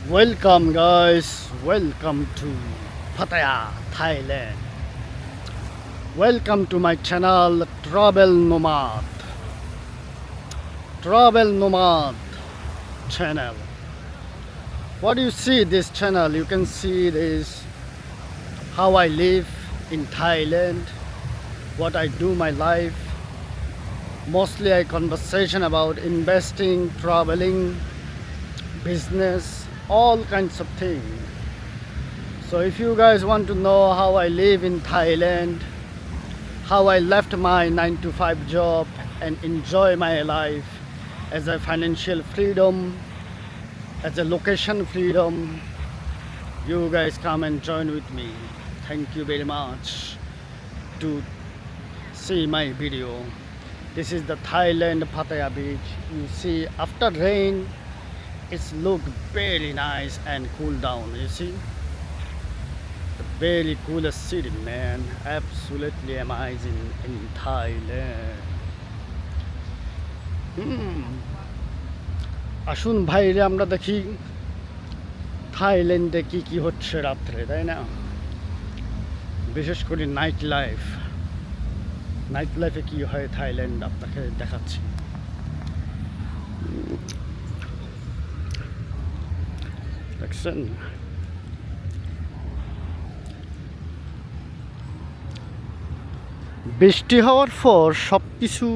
Welcome, guys. Welcome to Pattaya, Thailand. Welcome to my channel, Travel Nomad channel. What you see this channel, you can see this how I live in Thailand, what I do my life. Mostly I conversation about investing, traveling, business, all kinds of things. So if you guys want to know how I live in Thailand, how I left my 9 to 5 job and enjoy my life as a financial freedom, as a location freedom, you guys come and join with me. Thank you very much to see my video. This is the Thailand Pattaya Beach. You see after rain it's look very nice and cool down. You see the very coolest city, man. Absolutely amazing in Thailand. আসুন ভাইরে আমরা দেখি থাইল্যান্ডে কি কি হচ্ছে রাত্রে, তাই না? বিশেষ করে নাইট লাইফে কি হয় থাইল্যান্ড আপনাকে দেখাচ্ছি। দেখছেন বৃষ্টি হওয়ার পর সব কিছু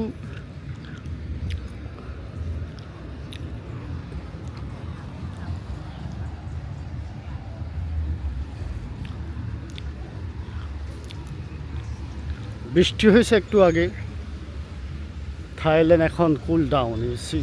বৃষ্টি হয়েছে একটু আগে। থাইল্যান্ড এখন cool down, you see.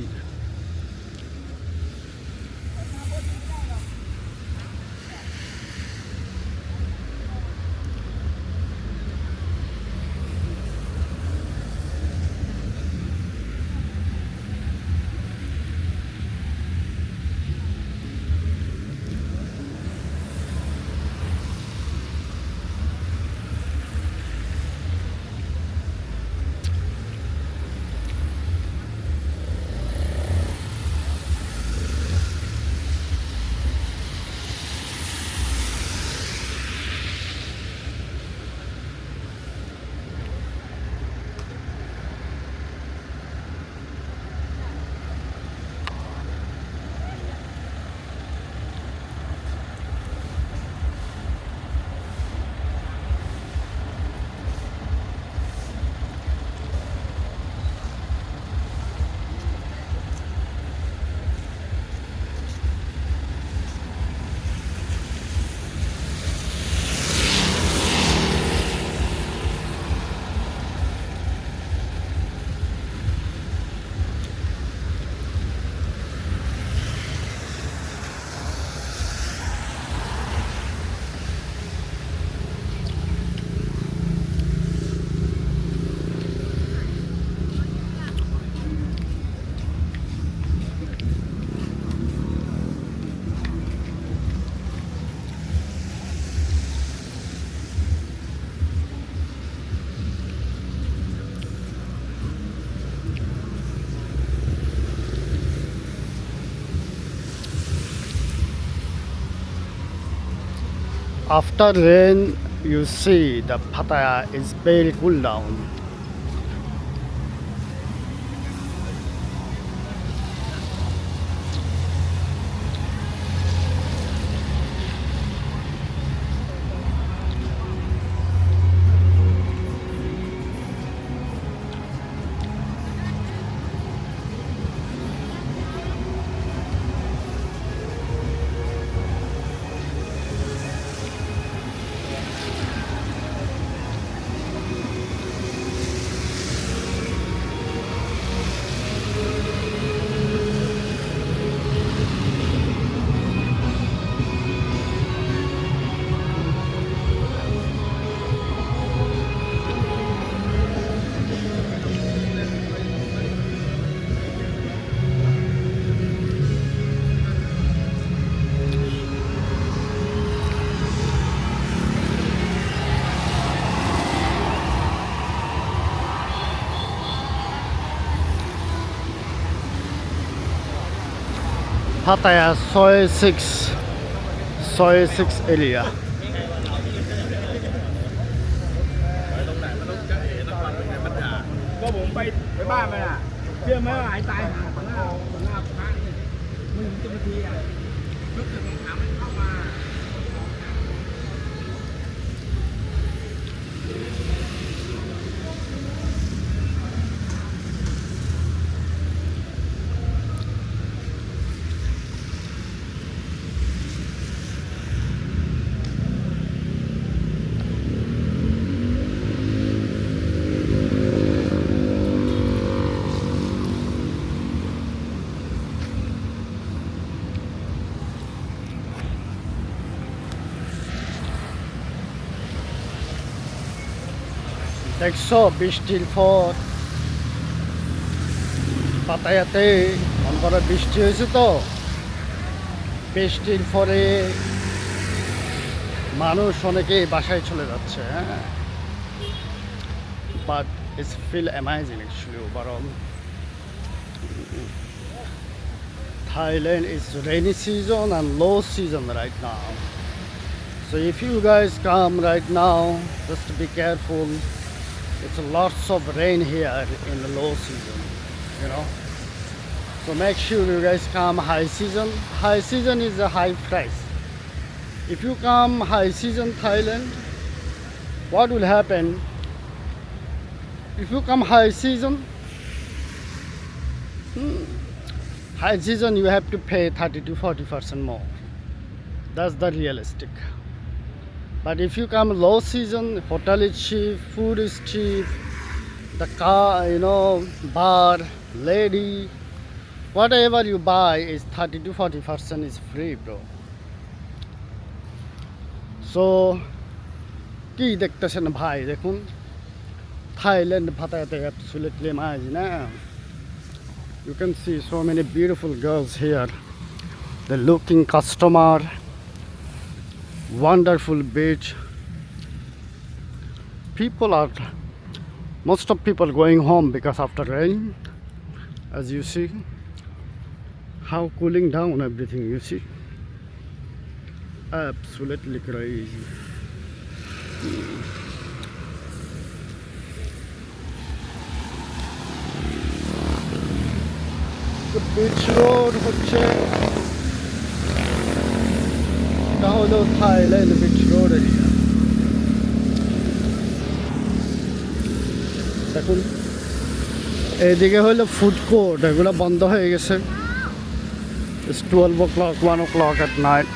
After rain, you see the Pattaya is very cool down. Pattaya soy 6 area. ก็ผมไปบ้านมันอ่ะเชื่อไหมว่าไอ้ตายหาต่อหน้าพระเนี่ยมึงจะมาทีอ่ะรถถึงถามมันเข้ามา দেখছো বৃষ্টির পর পাতায়াতে মন করে বৃষ্টি হয়েছে তো বৃষ্টির পরে মানুষ অনেকেই বাসায় চলে যাচ্ছে হ্যাঁ but it's feel amazing actually overall Thailand is rainy season and low season right now. So if you guys come right now, just be careful. It's lots of rain here in the low season, you know. So make sure you guys come high season. High season is a high price. If you come high season Thailand, what will happen? If you come high season, high season you have to pay 30 to 40% more. That's the realistic. But if you come low season, hotel is cheap, food is cheap, the car, you know, bar, lady, whatever you buy is 30 to 40% is free, bro. So, কি দেখতেছেন ভাই দেখুন Thailand Pattaya absolutely amazing. You can see so many beautiful girls here. The looking customer. Wonderful beach. Most of people going home because after rain. As you see, how cooling down everything. You see, absolutely crazy. The beach road হচ্ছে এটা হলো Thailand beach road area দেখুন এইদিকে হলো food court এগুলো বন্ধ হয়ে গেছে It's 12 o'clock 1 o'clock at night.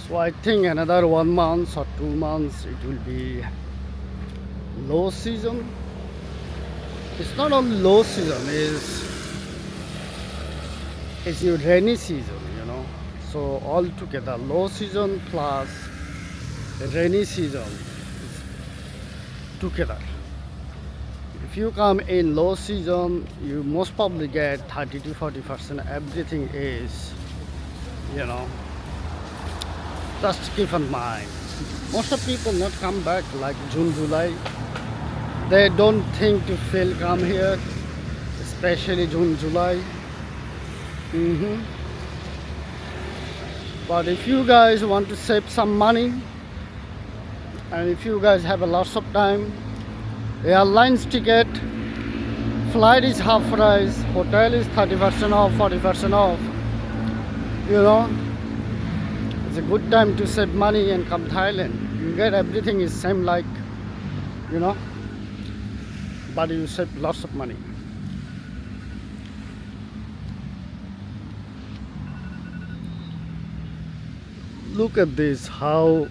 So I think another 1 month or 2 months it will be low season. It's not only low season, it's your rainy season, you know. So all together low season plus rainy season is together. If you come in low season, you most probably get 30 to 40%. Everything is, you know, just keep in mind. Most of people not come back like June, July. They don't think to feel come here, especially June, July. But if you guys want to save some money, and if you guys have a lots of time, airlines ticket, flight is half price, hotel is 30% off, 40% off. You know, it's a good time to save money and come Thailand. You get everything is same like, you know, but you save lots of money. Look at this, how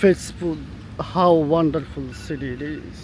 peaceful, how wonderful city it is.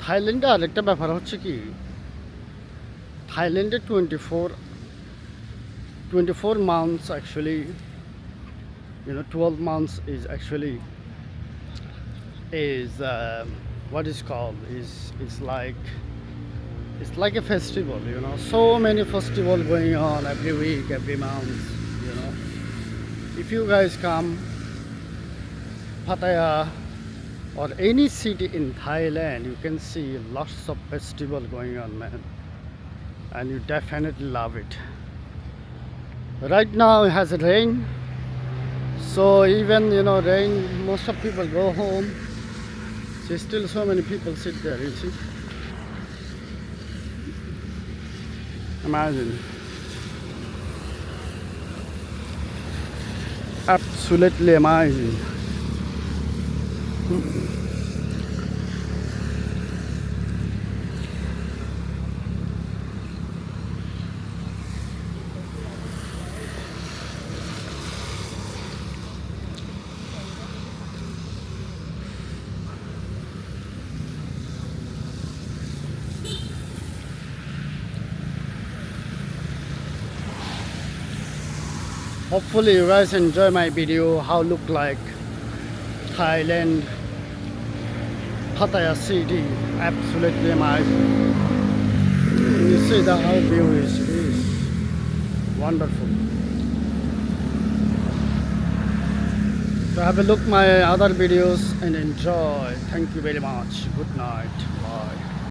থাইল্যান্ডে আরেকটা ব্যাপার হচ্ছে কি, থাইল্যান্ডে 24 months actually, 12 months is actually is what is called is it's like a festival, so many festival going on every week, every month, you know. If you guys come Pattaya or any city in Thailand, you can see lots of festival going on, man, and you definitely love it. Right now it has rain, so even rain, most of people go home. See, still so many people sit there, you see. Imagine. Absolutely amazing. Hopefully you guys enjoy my video, how look like Thailand, Pattaya city. Absolutely amazing. You see the how view is wonderful. So have a look my other videos and enjoy. Thank you very much. Good night.